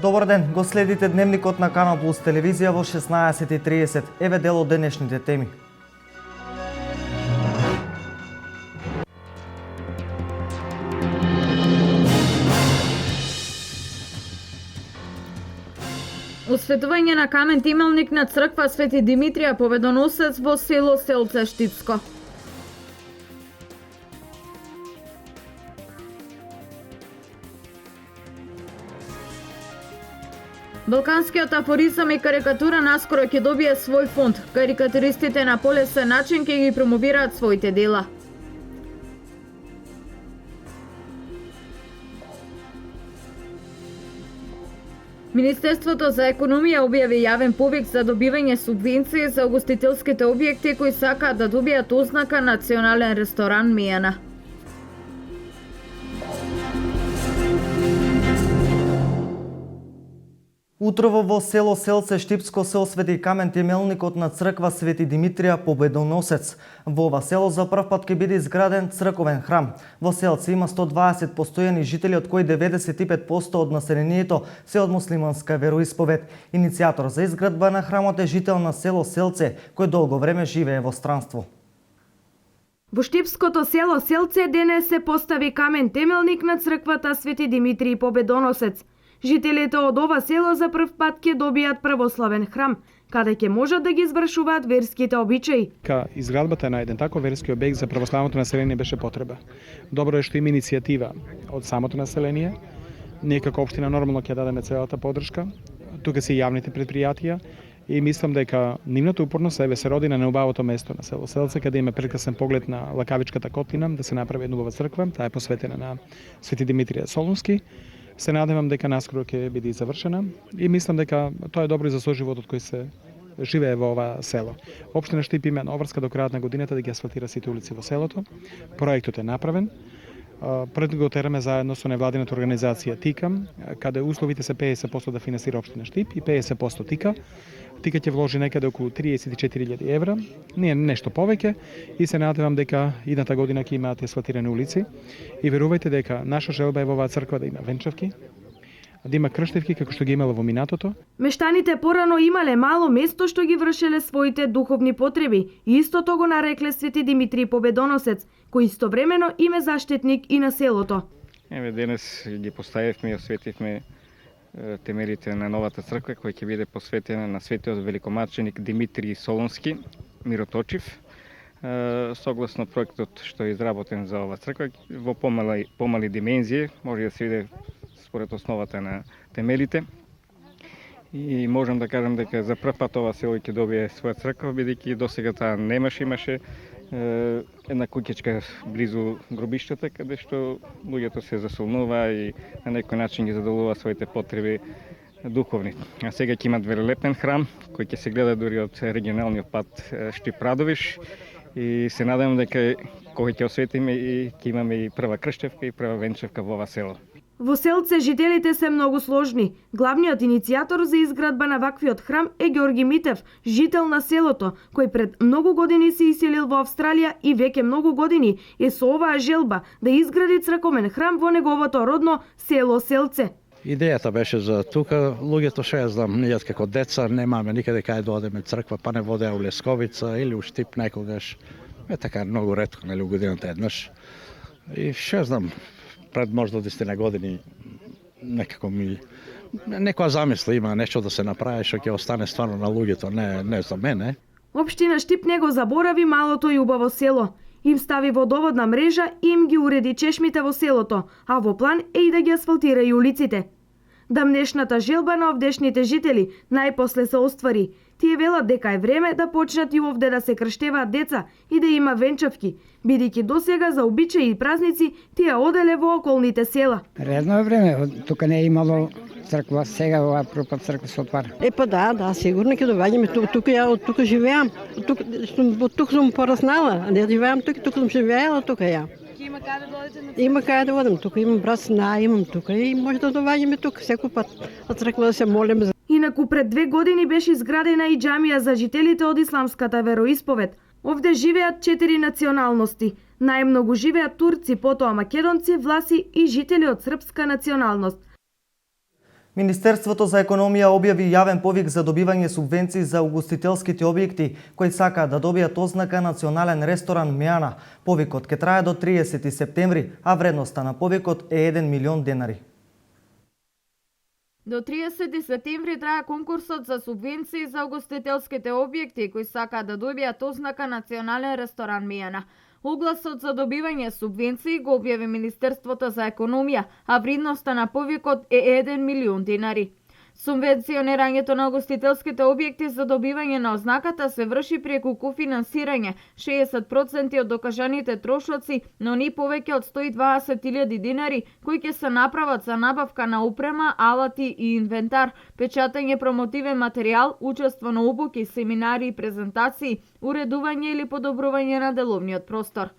Добар ден, го следите дневникот на Канал Плюс телевизија во 16:30. Еве дел од денешните теми. Осветување на камен темелник на црква Свети Димитрија Победоносец во село Селце Штипско. Балканскиот афоризам и карикатура наскоро ќе добие свој фонд. Карикатуристите на полесен начин ќе ги промовираат своите дела. Министерството за економија објави јавен повик за добивање субвенции за угостителските објекти кои сакаат да добијат ознака Национален ресторан Мијана. Утрово во село Селце Штипско се освети камен темелникот на црква Свети Димитрија Победоносец. Во ова село за прв пат ќе биде изграден црковен храм. Во селце има 120 постојани жители, од кои 95% од населението се од муслиманска вероисповед. Иницијатор за изградба на храмот е жител на село Селце, кој долго време живее во странство. Во Штипското село Селце денес се постави камен темелник на црквата Свети Димитрија Победоносец. Жителите од ова село за прв пат ќе добијат православен храм, каде ќе можат да ги извршуваат верските обичаи. Изградбата на еден таков верски објект за православното население беше потреба. Добро е што има иницијатива од самото население. Ние како општина нормално ќе дадеме целата поддршка. Тука се и јавните предпријатија и мислам дека нивната упорност се роди на неубавото место на село Селце, каде има прекрасен поглед на Лакавичката котлина, да се направи една убава црква, таа е посветена на Свети Димитрија Солунски. Се надевам дека наскоро ќе биде завршена и мислам дека тоа е добро и за соживотот кој се живее во ова село. Општина Штип има обврска до крајот на годината да ги асфалтира сите улици во селото. Проектот е направен. Пред го тераме заедно со невладината организација ТИКАМ, каде условите се 50% да финансира општина Штип и 50% ТИКА. Тика ќе вложи некаде околу 34.000 евра, не нешто повеќе, и се надевам дека идната година ќе имаат асфалтирани улици. И верувајте дека наша желба е во оваа црква да има венчавки, да има крштевки како што ги имала во минатото. Мештаните порано имале мало место што ги вршеле своите духовни потреби и истото го нарекле Свети Димитрија Победоносец, кој истовремено име заштитник и на селото. Еве денес ги поставивме и осветивме темелите на новата црква, која ќе биде посветена на светиот великомаченик Димитрий Солунски, мироточив. Согласно проектот што е изработен за ова црква, во помали димензии, може да се види според основата на темелите. И можам да кажам дека за прв пат ова село ќе добие своја црква, бидејќи досега таа имаше една куќичка близу гробишчата, каде што луѓето се засолнува и на некој начин ги задоволува своите потреби духовни. А сега ќе имат велелепен храм, кој ќе се гледа дури од регионалниот пат Штип-Радовиш, и се надевам дека кога ќе осветиме и ќе имаме и прва крштевка и прва венчевка во ова село. Во Селце жителите се многу сложни. Главниот иницијатор за изградба на ваквиот храм е Ѓорги Митев, жител на селото, кој пред многу години се иселил во Австралија и веќе многу години е со оваа желба да изгради црковен храм во неговото родно село Селце. Идејата беше за тука, луѓето ше ја знам, ние како деца немаме никаде кај да одеме црква, па не водеа у Лесковица или у Штип некогаш. Е така многу ретко, нели у годината еднаш. И ше знам, пред можда 10 години некако ми некоја замисла има нешто да се направи што ќе остане стварно на луѓето, не за мене. Општина Штип не го заборави малото и убаво село. Им стави водоводна мрежа и им ги уреди чешмите во селото, а во план е и да ги асфалтира и улиците. Дамнешната желба на овдешните жители најпосле се оствари. Тие велат дека е време да почнат и овде да се крштеваат деца и да има венчавки, бидејќи досега за обичаи и празници тие оделе во околните села. Редно е време, тука не е имало црква, сега оваа пропад црква се отвара. Па да, сигурно ќе доаѓаме тука живеам. Тук сум пораснала, не живеам тук сум живеела тука ја. Има каде да одите? Има каде да одам, тука имам брат, имам тука и може да доаѓаме тук секој пат. А црква да се молиме. Инаку пред 2 години беше изградена и џамија за жителите од исламската вероисповед. Овде живеат 4 националности. Најмногу живеат турци, потоа македонци, власи и жители од српска националност. Министерството за економија објави јавен повик за добивање субвенции за угостителските објекти кои сакаат да добијат ознака Национален ресторан Меана. Повикот ќе трае до 30 септември, а вредноста на повикот е 1 милион денари. До 30 септември трае конкурсот за субвенции за угостителските објекти кои сакаат да добијат ознака Национален ресторан Меана. Огласот за добивање субвенции го објави Министерството за економија, а вредноста на повикот е 1 милион денари. Субвенционирањето на угостителските објекти за добивање на ознаката се врши преку кофинансирање, 60% од докажаните трошоци, но не повеќе од 120.000 денари, кои ќе се направат за набавка на опрема, алати и инвентар, печатање промотивен материјал, учество на обуки, семинари и презентации, уредување или подобрување на деловниот простор.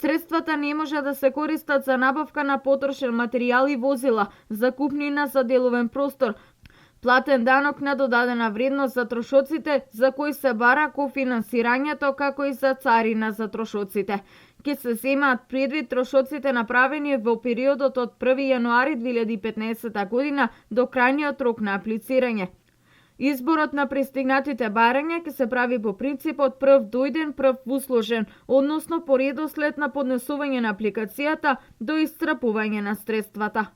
Средствата не може да се користат за набавка на потрошен материјал и возила, закупнина за деловен простор, платен данок на додадена вредност за трошоците за кои се бара кофинансирањето, како и за царина за трошоците. Ке се земаат предвид трошоците направени во периодот од 1 јануари 2015 година до крајниот рок на аплицирање. Изборот на пристигнатите барања ќе се прави по принципот прв дојден, прв услужен, односно по редослед на поднесување на апликацијата до исцрпување на средствата.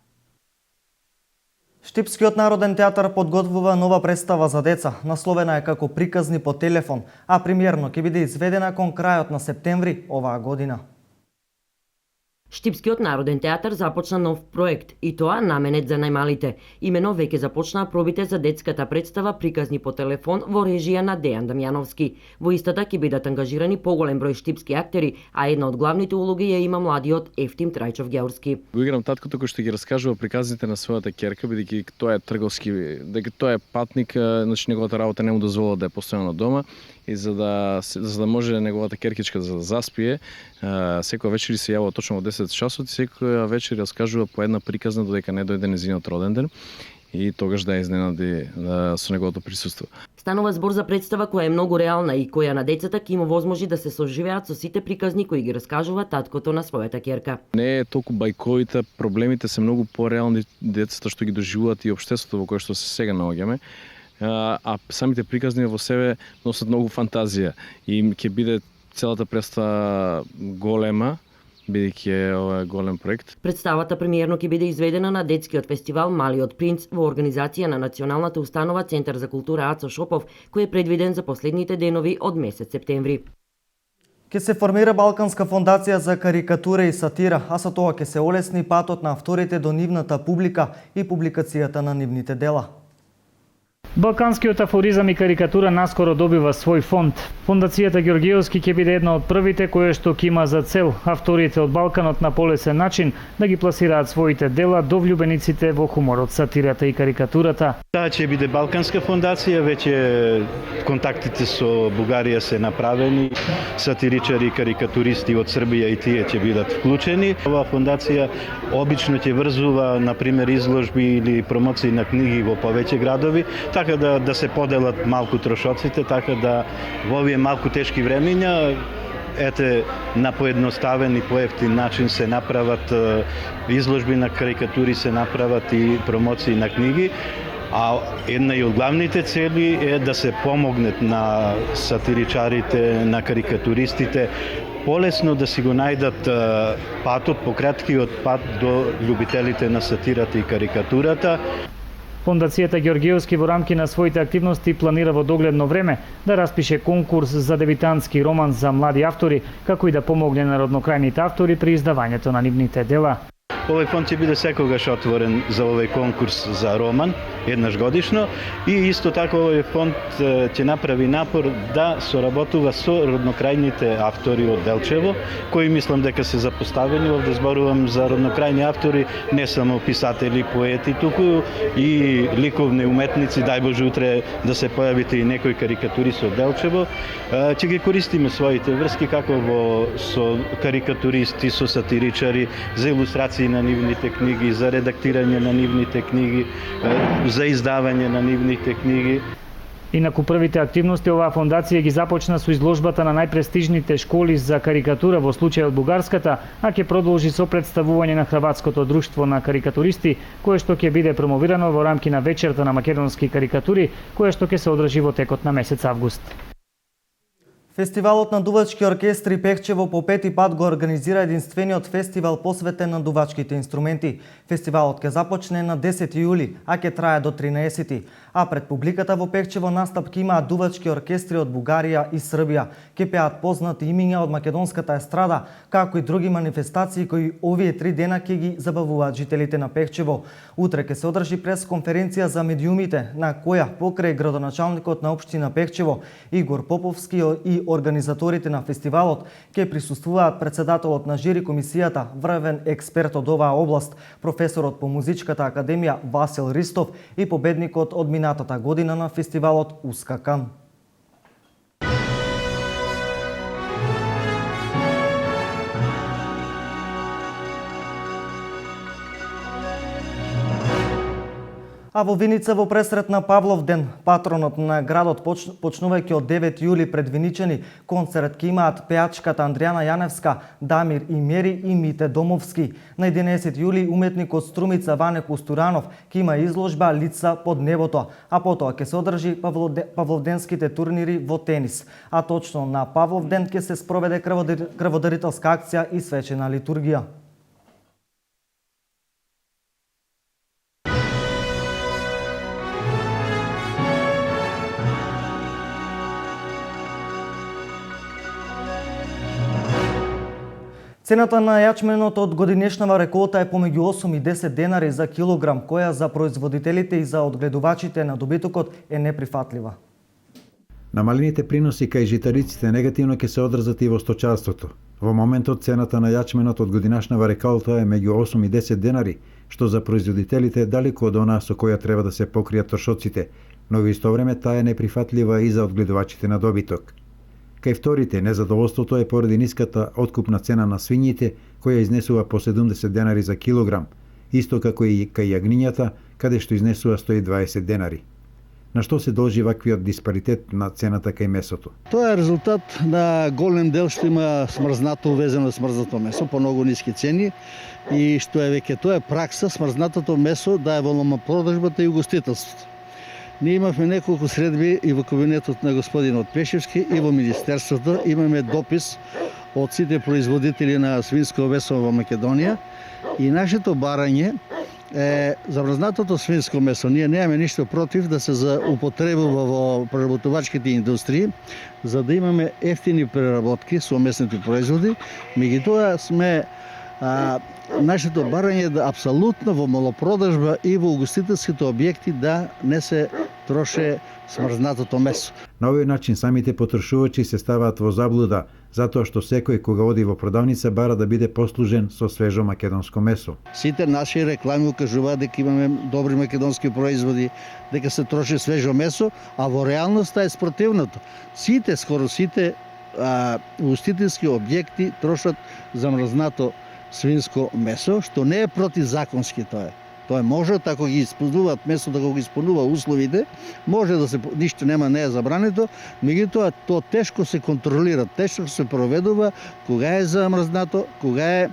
Штипскиот народен театар подготвува нова представа за деца, насловена е како Приказни по телефон, а премиерно ќе биде изведена кон крајот на септември оваа година. Штипскиот народен театар започна нов проект, и тоа наменет за најмалите. Имено веќе започнаа пробите за детската представа Приказни по телефон во режија на Дејан Дамјановски. Во истата ќе бидат ангажирани поголем број штипски актери, а една од главните улоги ја има младиот Ефтим Трајчов Георски. Го играм таткото кој што ги раскажува приказните на својата ќерка, бидејќи тоа е трговски, дека тоа е патник, значи неговата работа не му дозволува да е постојано дома. И за да може неговата керкичка да заспие, секоја вечер се јавува точно во 10 часот и секоја вечер раскажува по една приказна додека не дојде нејзиниот роден ден и тогаш да изненади со неговото присуство. Станува збор за представа која е многу реална и која на децата ќе им овозможи да се соживеат со сите приказни кои ги раскажува таткото на својата ќерка. Не е толку бајковите, проблемите се многу пореални, децата што ги доживуваат и општеството во кое што се сега наоѓаме. А самите приказни во себе носат многу фантазија и ќе биде целата представа голема, бидејќи е ова голем проект. Представата премиерно ќе биде изведена на детскиот фестивал Малиот принц во организација на Националната установа Центар за култура Ацо Шопов, кој е предвиден за последните денови од месец септември. Ке се формира Балканска фондација за карикатура и сатира, а со тоа ќе се олесни патот на авторите до нивната публика и публикацијата на нивните дела. Балканскиот афоризам и карикатура наскоро добива свој фонд. Фондацијата Ѓорѓеовски ќе биде една од првите која што ќе има за цел авторите од Балканот на полесен начин да ги пласираат своите дела до влюбениците во хуморот, сатирата и карикатурата. Таа ќе биде Балканска фондација, веќе контактите со Бугарија се направени, сатиричари и карикатуристи од Србија и тие ќе бидат вклучени. Оваа фондација обично ќе врзува, например, изложби или промоции на книги во повеќе градови, така да се поделат малку трошоците, така да во овие малку тешки времиња на поедноставен и поевтин начин се направат изложби на карикатури, се направат и промоции на книги. А една и од главните цели е да се помогнат на сатиричарите, на карикатуристите, полесно да си го најдат патот, пократкиот пат до љубителите на сатирата и карикатурата. Фондацијата Ѓорѓеовски во рамки на своите активности планира во догледно време да распише конкурс за дебитантски роман за млади автори, како и да помогне на роднокрајните автори при издавањето на нивните дела. Овој фонд ќе биде секогаш отворен за овој конкурс за роман, еднаш годишно, и исто така овој фонд ќе направи напор да соработува со роднокрајните автори од Делчево, кои мислам дека се запоставени. Овде зборувам за роднокрајни автори, не само писатели, поети, туку и ликовни уметници, дај Боже утре да се појавите и некои карикатуристи од Делчево. Ќе ги користиме своите врски како со карикатуристи, со сатиричари, за илустрации на нивните книги, за редактирање на нивните книги, за издавање на нивните книги. Инаку првите активности оваа фондација ги започна со изложбата на најпрестижните школи за карикатура во случајот бугарската, а ќе продолжи со представување на Хрватското друштво на карикатуристи, кое што ќе биде промовирано во рамки на вечерта на македонски карикатури, кое што ќе се одржи во текот на месец август. Фестивалот на дувачки оркестри Пехчево по пети пат го организира единствениот фестивал посветен на дувачките инструменти. Фестивалот ќе започне на 10 јули, а ќе трае до 13. А пред публиката во Пехчево настап ќе имаат дувачки оркестри од Бугарија и Србија. Ќе пеат познати имиња од македонската естрада, како и други манифестации кои овие 3 дена ќе ги забавуваат жителите на Пехчево. Утре ќе се одржи пресконференција за медиумите, на која покрај градоначалникот на општина Пехчево Игор Поповски и организаторите на фестивалот ќе присуствуваат председателот на жири комисијата, врвен експерт од оваа област, професорот по музичката академија Васил Ристов и победникот од минатата година на фестивалот Уска Кан. А во Виница во пресрет на Павлов ден, патронот на градот почнувајќи од 9 јули предвиничени концерт ќе имаат пеачката Андријана Јаневска, Дамир и Мери и Мите Домовски. На 11 јули уметникот Струмица Ване Кустуранов ќе има изложба Лица под небото, а потоа ќе се одржи павловденските турнири во тенис. А точно на Павлов ден ќе се спроведе крводарителска акција и свечена литургија. Цената на јачменот од годинешнава реколта е помеѓу 8 и 10 денари за килограм, која за производителите и за одгледувачите на добитокот е неприфатлива. Намалените приноси кај житариците негативно ќе се одржат и во сточарството. Во моментот цената на јачменот од годинашнава реколта е меѓу 8 и 10 денари, што за производителите е далеку од онаа со која треба да се покријат трошоците, но во исто време таа е неприфатлива и за одгледувачите на добиток. Кај вторите, незадоволството е поради ниската откупна цена на свињите, која изнесува по 70 денари за килограм, исто како и кај јагнињата, каде што изнесува 120 денари. На што се должи ваквиот диспаритет на цената кај месото? Тоа е резултат на голем дел што има смрзнато увезено смрзнато месо по многу ниски цени и што е веќе тоа е пракса смрзнатото месо да е во продажбата и угостителството. Ние имавме неколку средби и во кабинетот на господинот Пешевски и во Министерството. Имаме допис од сите производители на свинско месо во Македонија и нашето барање е замрзнатото свинско месо. Ние немаме ништо против да се употребува во преработувачките индустрии, за да имаме ефтини преработки со месните производи. Меѓутоа сме нашето барање да апсолутно во малопродажба и во угостителските објекти да не се троше смрзнатото месо. На овој начин самите потрошувачи се ставаат во заблуда, затоа што секој кога оди во продавница бара да биде послужен со свежо македонско месо. Сите наши реклами укажуваат дека имаме добри македонски производи, дека се троши свежо месо, а во реалноста е спротивното. Скоро сите угостителски објекти трошат замрзнато свинско месо, што не е противзаконски тоа. Тоа може, ако ги исполнуваат месото, ако ги исполнува условите, може да се ништо нема, не е забрането, меѓутоа тоа тешко се контролира, тешко се проведува кога е замрзнато, кога е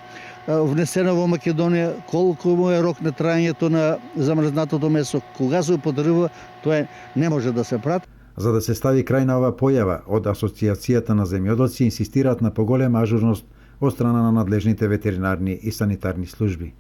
внесено во Македонија, колку му е рок на траењето на замрзнатото месо, кога се употребува, тоа не може да се прати. За да се стави крај на оваа појава, од Асоциацијата на земјоделци инсистираат на поголема ажурност од страна на надлежните ветеринарни и санитарни служби.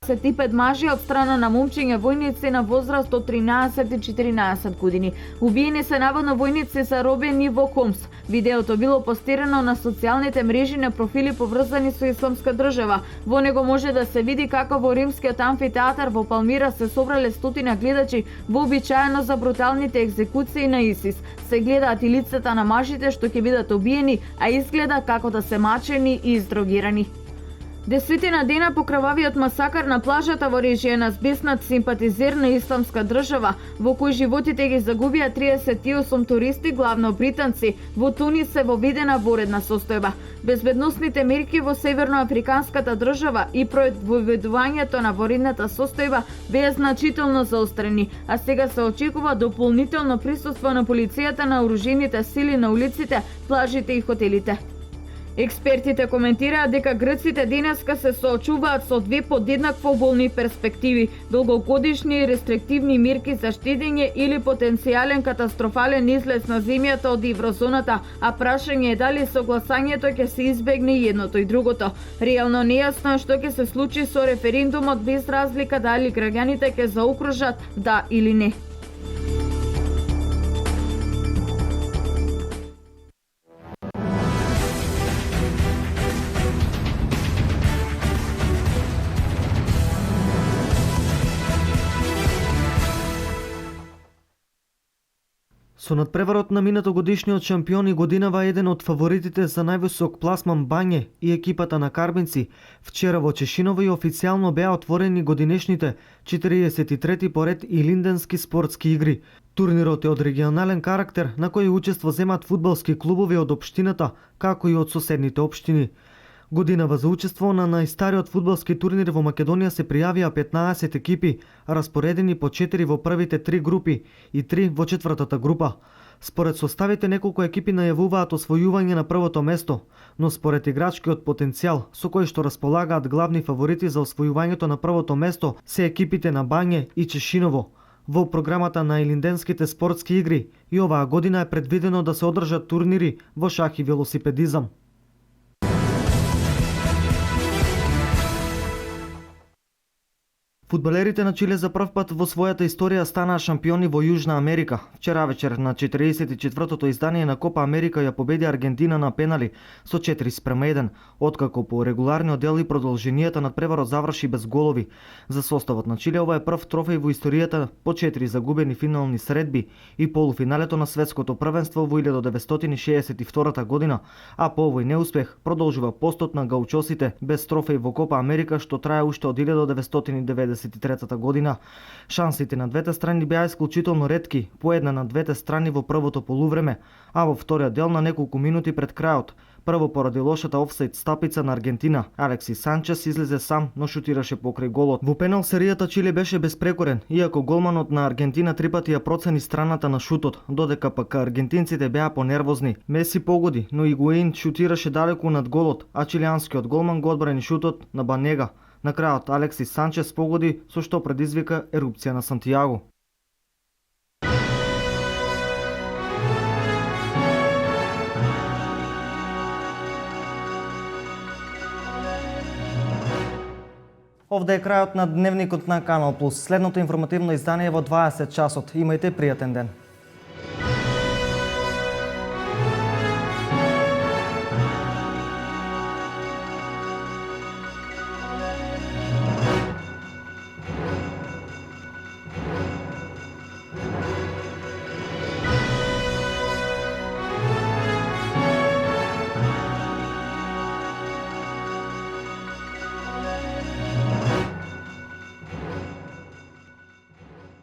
Се типет мажи од страна на момчиња војници на возраст од 13 и 14 години. Убиени се наводно војници са робени во Хомс. Видеото било постирано на социјалните мрежи на профили поврзани со Исламска држава. Во него може да се види како во римскиот амфитеатар во Палмира се собрале стотина гледачи вообичаено за бруталните екзекуции на ИСИС. Се гледаат и лицата на мажите што ќе бидат убиени, а изгледа како да се мачени и издрогирани. Десетина дена по крававиот масакар на плажата во режија збеснат симпатизер на исламска држава, во кој животите ги загубија 38 туристи, главно британци, во Тунис се во видена воредна состојба. Безбедносните мерки во северноафриканската држава и проведувањето на воредната состојба беа значително заострени, а сега се очекува дополнително присуство на полицијата, на оружените сили на улиците, плажите и хотелите. Експертите коментираат дека грците денеска се соочуваат со две подеднакво болни перспективи: долгогодишни рестриктивни мерки за штедење или потенцијален катастрофален излез на земјата од еврозоната, а прашање е дали со гласањето ќе се избегне и едното и другото. Реално нејасно е што ќе се случи со референдумот, без разлика дали граѓаните ќе заокружат да или не. Со надпреварот на минатогодишниот шампион и годинава еден од фаворитите за највисок пласман Бање и екипата на Карбинци, вчера во Чешиново и официјално беа отворени годинешните 43-ти поред Илинденски спортски игри. Турнирот е од регионален карактер на кој учество земат фудбалски клубови од општината, како и од соседните општини. Годинава за учество на најстариот фудбалски турнир во Македонија се пријавија 15 екипи, распоредени по 4 во првите 3 групи и 3 во четвртата група. Според составите, неколку екипи најавуваат освојување на првото место, но според играчкиот потенцијал со кој што располагаат главни фаворити за освојувањето на првото место се екипите на Бање и Чешиново. Во програмата на Илинденските спортски игри и оваа година е предвидено да се одржат турнири во шах и велосипедизам. Фудбалерите на Чиле за прв пат во својата историја станаа шампиони во Јужна Америка. Вчера вечер на 44-тото издание на Копа Америка ја победи Аргентина на пенали со 4:1, откако по регуларниот дел и продолженијата надпреварот заврши без голови. За составот на Чиле ова е прв трофеј во историјата по 4 загубени финални средби и полуфиналето на светското првенство во 1962 година, а по овој неуспех продолжува постот на гаучосите без трофеј во Копа Америка што трае уште од 1993 година. Шансите на двете страни беа исклучително ретки, по една на двете страни во првото полувреме, а во вториот дел на неколку минути пред крајот. Прво поради лошата офсайд стапица на Аргентина. Алекси Санчес излезе сам, но шутираше покрај голот. Во пенал серијата Чиле беше безпрекорен, иако голманот на Аргентина 3 пати ја процени страната на шутот, додека пак аргентинците беа понервозни. Меси погоди, но Игуаин шутираше далеку над голот, а чилианскиот голман го одбрани шутот на Банега. На крајот Алекси Санчес погоди, со што предизвика ерупција на Сантијаго. Овде е крајот на дневникот на Канал Плюс. Следното информативно издание во 20 часот. Имајте пријатен ден.